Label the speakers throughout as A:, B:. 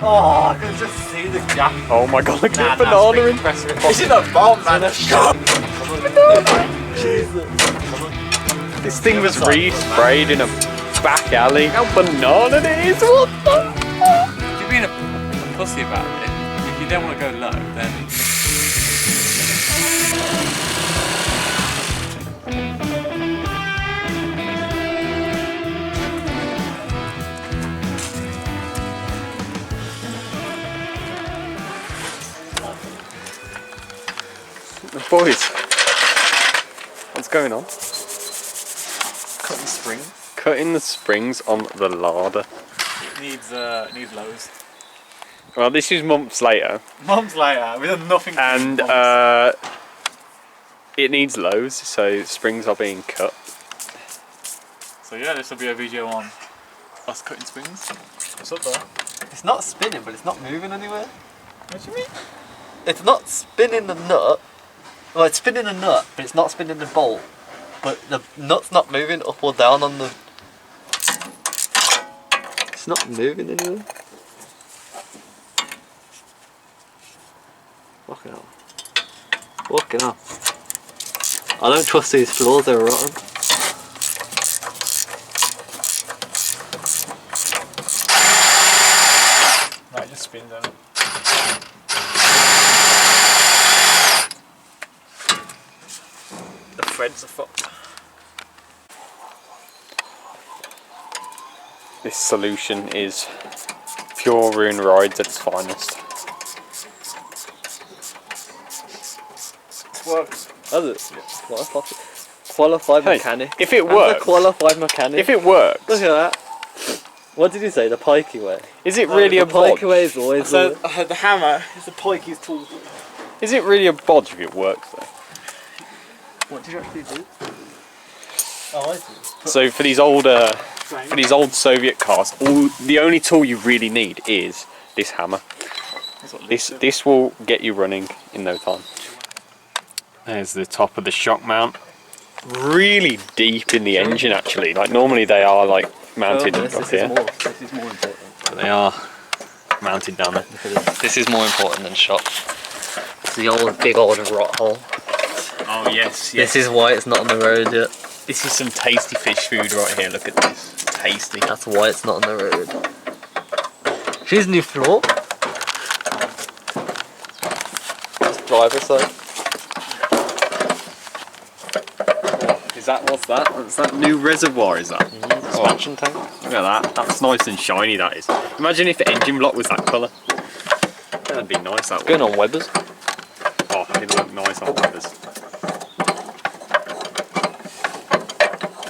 A: Oh, I can just see the gap.
B: Oh my god, look at the banana in.
A: This is a bomb, man. Jesus.
B: This thing was re-sprayed in a back alley. How banana it is! What the fuck?
C: If you're being a pussy about it, if you don't want to go low, then...
B: Boys, what's going on?
A: Cutting spring.
B: Cutting the springs on the larder.
A: Needs lows.
B: Well, this is months later.
A: Months later, we done nothing.
B: And it needs lows, so springs are being cut.
A: So yeah, this will be a video on us cutting springs. What's up there? It's not spinning, but it's not moving anywhere. What do you mean? It's not spinning the nut. Well, it's spinning the nut, but it's not spinning the bolt. But the nut's not moving up or down on the... It's not moving anywhere. Fucking hell. Fucking hell. I don't trust these floors, they're rotten. Right, just spin down. The threads are fucked.
B: This solution is pure Rune Rides at its finest.
A: It works.
D: Does it? What a fuck. Qualified
B: Hey,
D: mechanic.
B: if it
D: I'm a
B: works,
D: qualified mechanic.
B: if it works,
D: Look at that. What did you say? The pikey way?
B: is it really a
D: The
B: bodge?
D: pikey way is always
A: So the hammer is the pikey's tool.
B: Is it really a bodge if it works though?
A: What did you actually do? Oh, I see.
B: So for these old Soviet cars, the only tool you really need is this hammer. This will get you running in no time. There's the top of the shock mount. Really deep in the engine actually. Like normally they are like mounted up here.
D: This is more important.
B: But they are mounted down there.
D: This is more important than shock. It's the old, big old rot hole.
B: Oh yes,
D: This is why it's not on the road yet.
B: This is some tasty fish food right here. Look at this. Tasty.
D: That's why it's not on the road. She's new floor. Driver side.
B: Is that what's that? What's that new reservoir? Is that?
D: Expansion tank.
B: Look at that. That's nice and shiny. That is. Imagine if the engine block was that colour. That'd be nice. That
D: Going on Webbers.
B: Oh, it'd look nice on Webbers.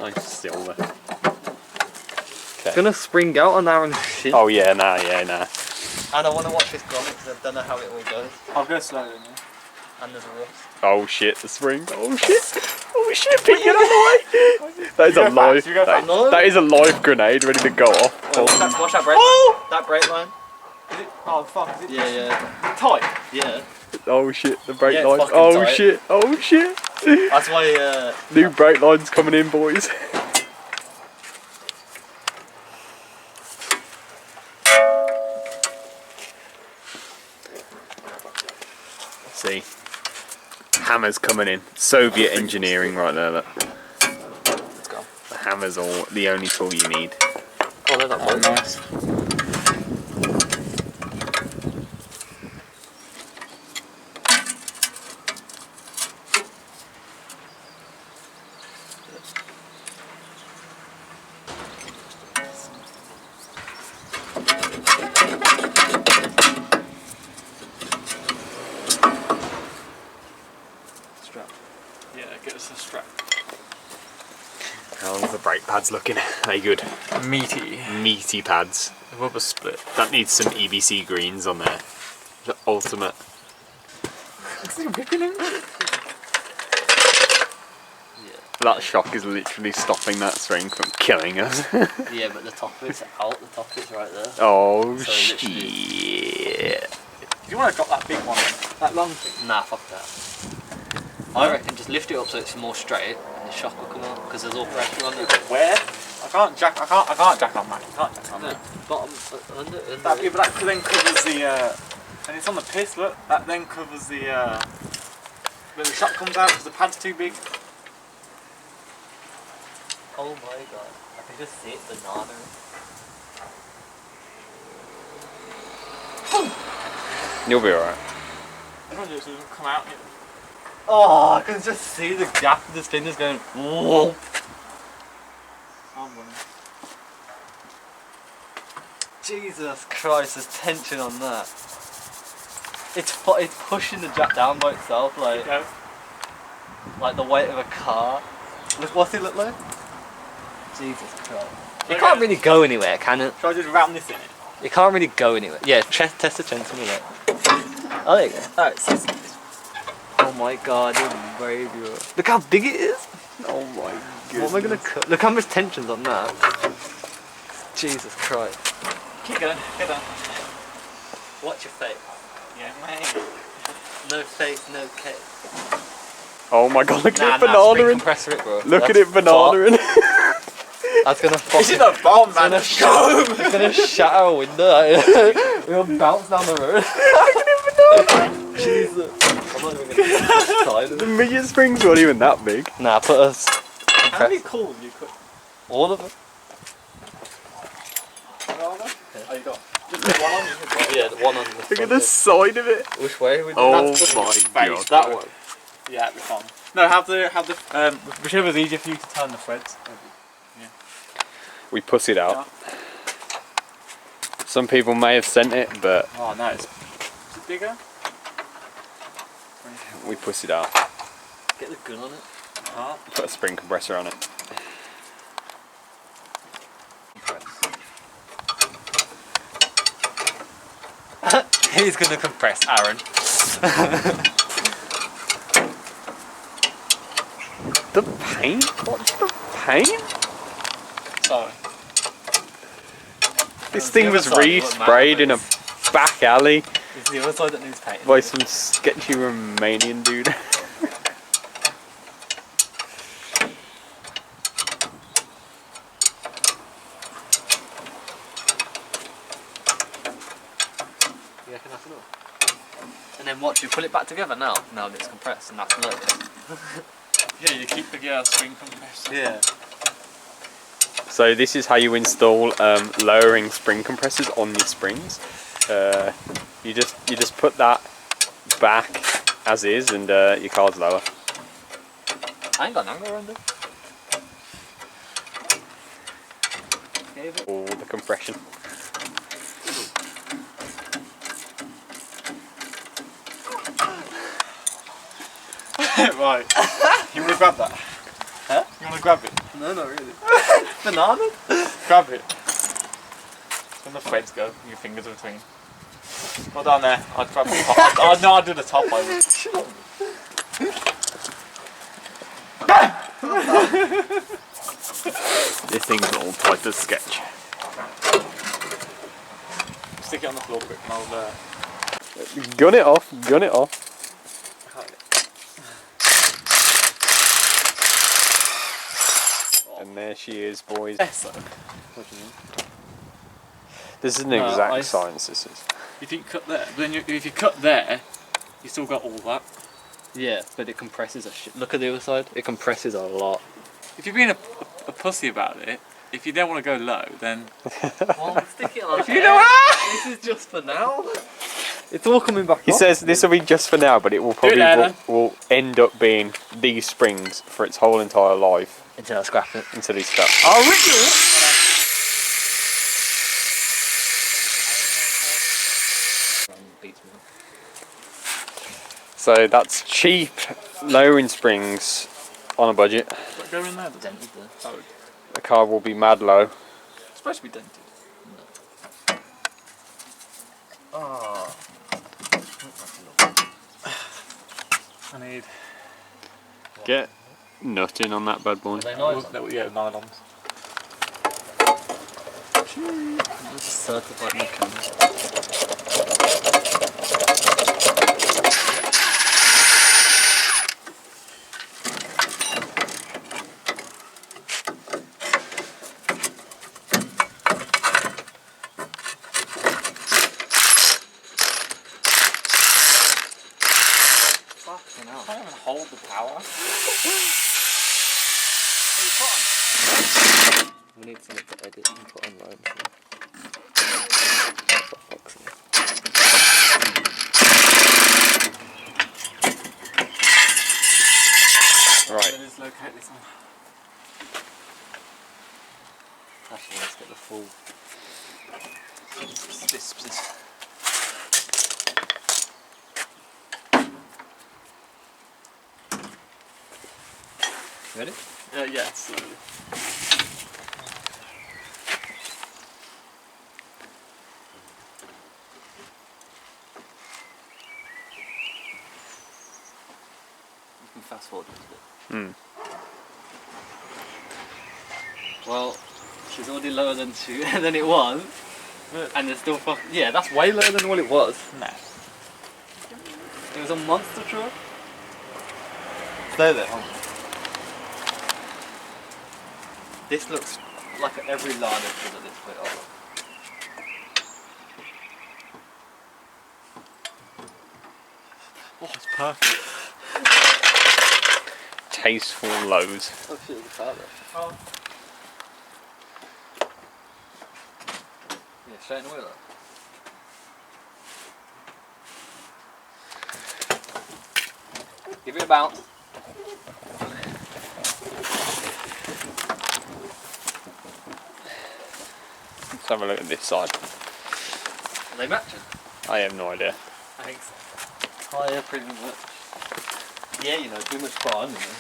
B: Nice silver.
D: Gonna spring out on our shit.
B: Oh yeah, nah.
D: And I want to watch this grommet because I don't know how it all goes.
A: I'll go slow then, yeah.
D: And there's a rust.
B: Oh shit, the spring. Oh shit. Oh shit, pick it up away. That is a live. That is a live grenade ready to go off.
D: Watch that brake.
A: Oh!
D: That brake line.
A: Is it? Oh fuck, is it?
D: Yeah.
A: Tight?
D: Yeah.
B: Oh shit, the brake
D: Yeah, it's
B: line.
D: fucking
B: Oh
D: tight.
B: shit. Oh shit.
D: That's why.
B: New brake lines coming in, boys. See, hammers coming in. Soviet engineering right there. Look.
D: Let's go.
B: The hammer's all the only tool you need.
D: Oh, they're not bad.
A: Nice. Yeah, get us a strap.
B: How's the brake pads looking? They good.
A: Meaty.
B: Meaty pads.
A: The rubber split.
B: That needs some EBC greens on there. The ultimate.
A: Is it ripping him?
B: That shock is literally stopping that string from killing us.
D: Yeah, but the top of it's out. The top of it's right there.
B: Oh
D: So
B: shit.
A: Do you want to drop that big one? That long thing?
D: Nah, fuck that. I reckon just lift it up so it's more straight and the shock will come out because there's all pressure on it.
A: Where? I
C: can't jack on that. You can't jack on that.
A: Bottom, under.
C: That then covers the. And it's on the piss. Look, that then covers the. When the shot comes out because the pad's too big.
A: Oh my god. I can just see it, banana.
B: You'll be alright.
C: Imagine it doesn't come out.
A: Oh, I can just see the gap of the spinners going. Whoa.
C: I'm running.
A: Jesus Christ, there's tension on that. It's pushing the jack down by itself, like the weight of a car. Look, what's it look like? Jesus Christ. It can't really go anywhere, can it?
C: Try to just ram this in it.
A: It can't really go anywhere. Yeah, test the tension with it. Oh, there you go. Alright, so oh my god, it's very good. Look how big it is!
B: Oh my goodness.
A: What am I gonna cut? Look how much tension's on that. Jesus Christ.
C: Keep going, get down.
A: Watch your face.
C: Yeah, mate.
A: No face, no cake.
B: Oh my god, look at it
A: spring
B: banana in.
A: compressor it, bro.
B: Look at it banana in.
A: That's gonna fuck.
C: This is a bomb, man.
A: It's gonna shatter a window. We'll bounce down the road. Jesus. I'm not even gonna side of
B: The
A: it.
B: midget springs weren't even that big.
A: Nah, put us.
C: How many calls you could?
A: All of them.
C: Oh, you got just one on you.
A: Yeah, the one on the
B: Look at the side of it.
A: Which way? We
B: Oh
C: That's
B: my
C: face,
B: god.
C: that one. Yeah, it'll be fine. No, have the whichever's easier for you to turn the threads.
B: We pussied out. Some people may have sent it, but
C: Oh no, is it bigger?
B: we pussied out.
A: Get the gun on it.
C: Oh.
B: Put a spring compressor on it.
A: He's gonna compress, Aaron.
B: The paint? What's the paint?
C: Sorry.
B: This thing was re-sprayed in a back alley
A: It's the other side that needs painting.
B: by some sketchy Romanian dude.
A: You reckon that's enough? And then watch, you pull it back together now. Now it's compressed and that's low.
C: Yeah, you keep the spring compressor.
A: Yeah.
B: So this is how you install lowering spring compressors on your springs. You just put that back as is, and your car's lower.
A: I ain't got an angle around it.
B: All the compression.
C: Right. You want to grab that?
A: Huh?
C: You want to grab it?
A: No, not really. Banana?
C: Grab it. When the threads go, your fingers are between. Well down there. I'd grab the top. No, I'd do the top. I would.
B: This thing's all tight as sketch.
C: Stick it on the floor quick and I'll.
B: Gun it off. Gun it off. And there she is, boys.
C: Yes.
B: What do you mean? This isn't
C: No,
B: exact
C: I-
B: science, this is.
C: If you cut there, then if you cut there, you still got all that.
A: Yeah, but it compresses a shit. Look at the other side. It compresses a lot.
C: If you're being a pussy about it, if you don't want to go low, then
A: Well, stick it on.
C: you know what?
A: This is just for now. It's all coming back
B: He
A: up.
B: says this will be just for now, but it will probably
C: later.
B: will end up being these springs for its whole entire life
A: Until I scrap it.
B: until he's stuck. So that's cheap lowering springs on a budget.
C: Go in there.
A: Dented there.
C: Oh,
B: The car will be mad low.
C: it's supposed to be dented.
A: Oh.
C: I need.
B: Get nutting on that bad boy.
A: They nice.
C: Yeah, nylons.
A: Certified mechanic.
C: hold the power.
D: We need something to edit and put online.
B: Right.
A: Let's locate this one.
D: Actually, let's get the full. Ready?
A: Yeah, slowly.
D: You can fast forward a bit.
B: Hmm.
D: Well, she's already lower than than it was, and it's still yeah. That's way lower than what it was.
C: No.
D: It was a monster truck.
A: Stay there.
D: This looks like every Lada does at this point. Oh.
A: Oh, it's perfect.
B: Tasteful lows.
D: Oh shit, the car there.
A: Oh.
D: Yeah, straight in the wheel though. Give it a bounce.
B: Let's have a look at this side.
D: Are they matching?
B: I have no idea.
D: I think so. Oh yeah, pretty much. Yeah, you know, too much fun. You know.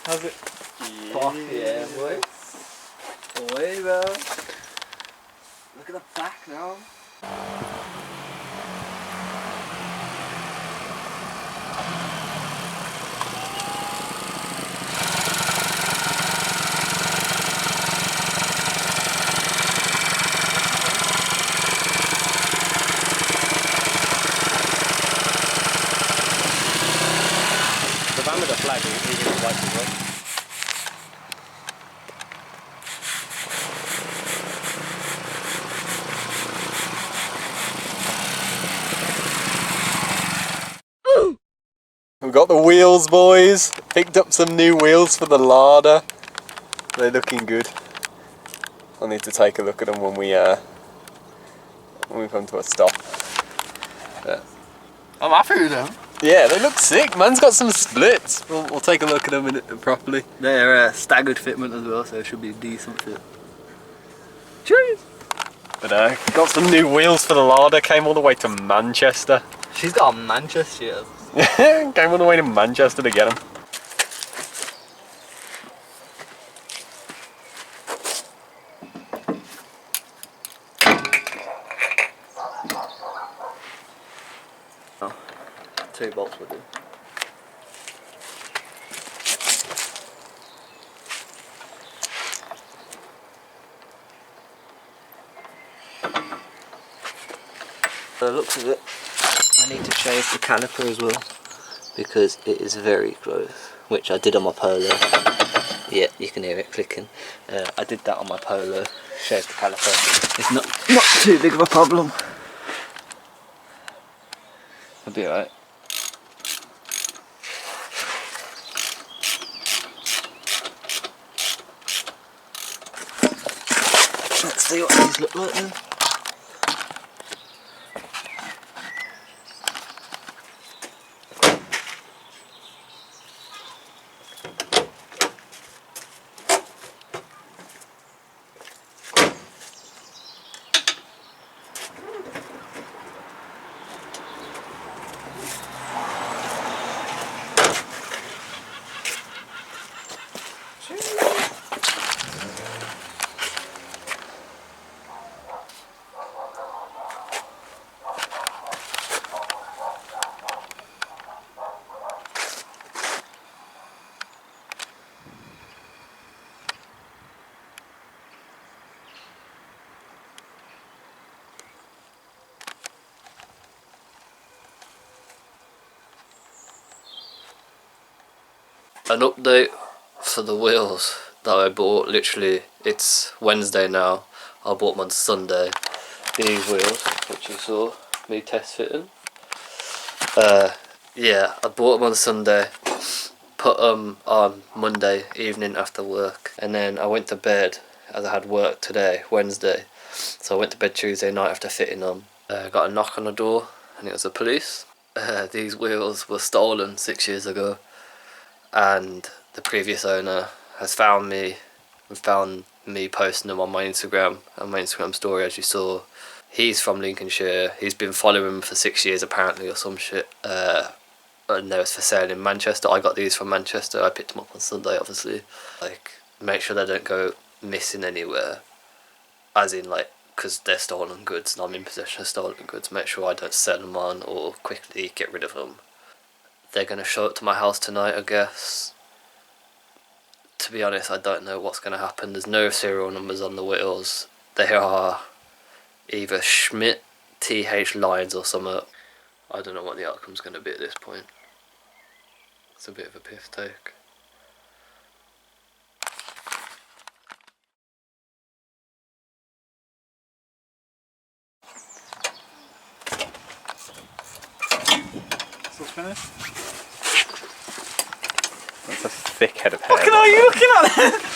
A: How's it?
D: Fuck yeah, boy. Boy, bro. Look at the back now.
B: The van with the flag is white as well. We've got the wheels, boys. Picked up some new wheels for the Lada. They're looking good. I'll need to take a look at them when we come to a stop. Yeah.
A: I'm happy with them.
B: Yeah, they look sick. Man's got some splits. We'll take a look at them properly.
D: They're staggered fitment as well, so it should be a decent fit.
B: Cheers. But got some new wheels for the Lada. Came all the way to Manchester.
D: She's got a Manchester.
B: Came all the way to Manchester to get them.
D: Oh, 2 bolts will do. By the looks of it, I need to change the caliper as well because it is very close, which I did on my Polo. Yeah, you can hear it clicking. I did that on my Polo, changed the caliper. It's not too big of a problem. It'll be alright. Let's see what these look like then. An update for the wheels that I bought. Literally, it's Wednesday now. I bought them on Sunday. These wheels, which you saw me test fitting. Yeah, I bought them on Sunday, put them on Monday evening after work, and then I went to bed as I had work today, Wednesday. So I went to bed Tuesday night after fitting them. Got a knock on the door, and it was the police. These wheels were stolen 6 years ago, and the previous owner has found me posting them on my Instagram story, as you saw. He's from Lincolnshire. He's been following them for 6 years apparently, or some shit. And they was for sale in Manchester. I got these from Manchester. I picked them up on Sunday, obviously. Like, make sure they don't go missing anywhere. As in, like, because they're stolen goods and I'm in possession of stolen goods. Make sure I don't sell them on or quickly get rid of them. They're going to show up to my house tonight, I guess. To be honest, I don't know what's going to happen. There's no serial numbers on the wheels. They are either Schmidt, TH lines or something. I don't know what the outcome's going to be at this point. It's a bit of a piss take.
C: Still finished?
B: That's a thick head of hair.
C: What are you looking at?